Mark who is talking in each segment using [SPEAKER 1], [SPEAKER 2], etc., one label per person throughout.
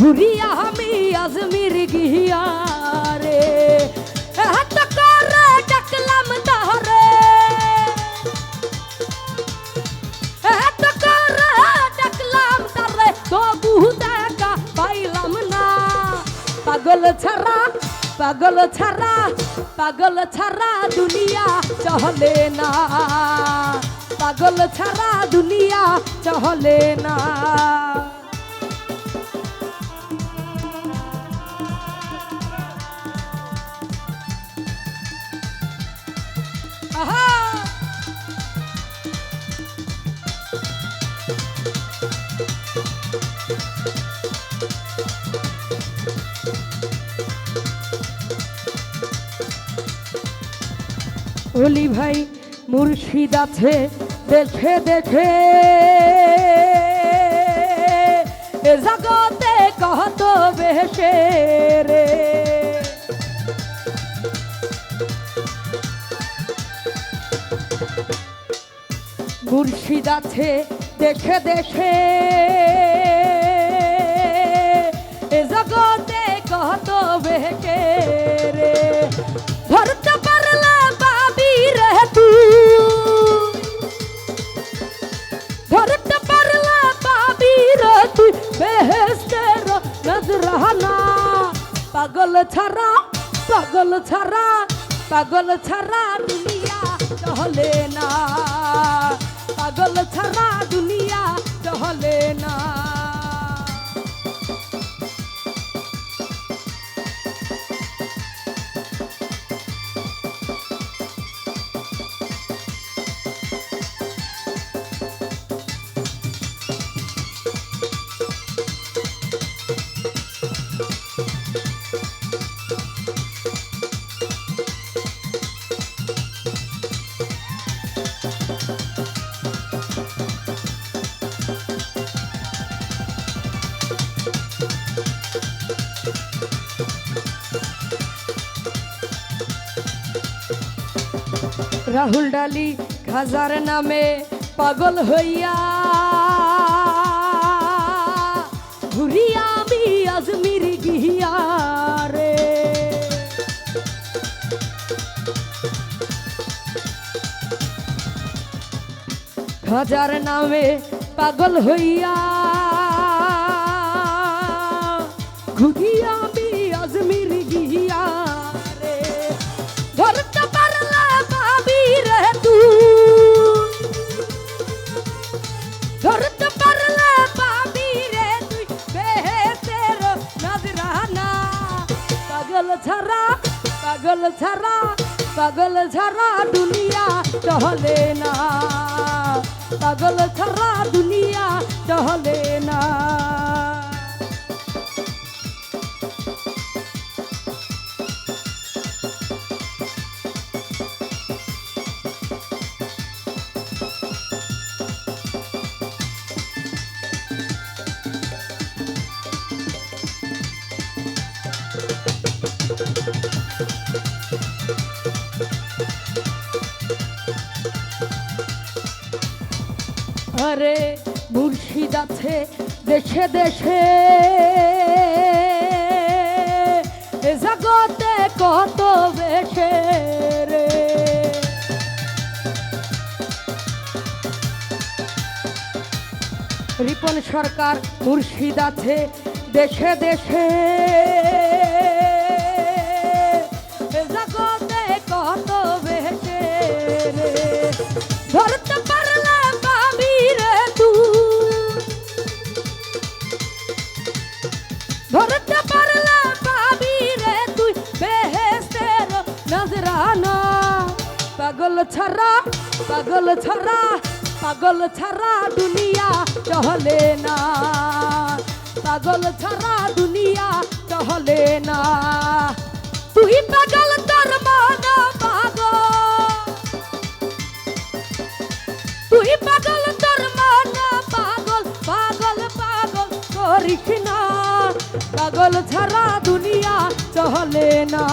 [SPEAKER 1] ঘুরিয়া আমি আজমির গিয়া রে হাত করে ডাকলাম তাহরে হাত করে ডাকলাম তারে তবু দেখা পাইলাম না পাগল ছাড়া পাগল ছাড়া পাগল ছাড়া দুনিয়া চলে না পাগল ছাড়া দুনিয়া চলে না আহা ওলি ভাই মুর্শিদ আছে দেখে দেখে এ জগতে কত বেশে রে মুর্শিদ আছে দেখে দেখে এ জগতে কত বেশে রে ধরতে পারলে পাবি রে তুই ধরতে পারলে পাবি রে তুই বেহেশতের নজরানা পাগল ছাড়া পাগল ছাড়া পাগল ছাড়া দুনিয়া চলে না পাগল ছাড়া দুনিয়া চলে না রাহুল ডালি খাজার নামে পাগল হইয়া ঘুরিয়া আমি আজমির গিয়া রে খাজার নামে পাগল হইয়া ঘুরিয়া আমি আজমির গিয়া রে ধরতে পারলে পাবি রে তুই ধরতে পারলে পাবি রে তুই বেহেশতের নজরানা পাগল ছাড়া পাগল ছাড়া পাগল ছাড়া দুনিয়া চলে না পাগল ছাড়া দুনিয়া চলে না আরে মুর্শিদ আছে দেশে দেশে এ জগতে কত বেশে রে রিপন সরকার মুর্শিদ আছে দেশে দেশে এ জগতে কত বেশে রে ধরতে পারলে পাবি রে তুই ধরতে পারলে পাবি রে তুই বেহেশতের নজরানা পাগল ছাড়া পাগল ছাড়া পাগল ছাড়া দুনিয়া চলে না পাগল ছাড়া দুনিয়া চলে না তুই পাগল তোর মন পাগল তুই পাগল তোর মন পাগল পাগল পাগল করিস না পাগল ছাড়া দুনিয়া চলে না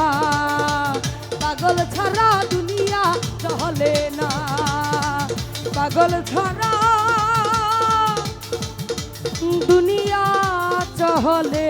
[SPEAKER 1] পাগল ছাড়া দুনিয়া চলে না পাগল ছাড়া দুনিয়া চলে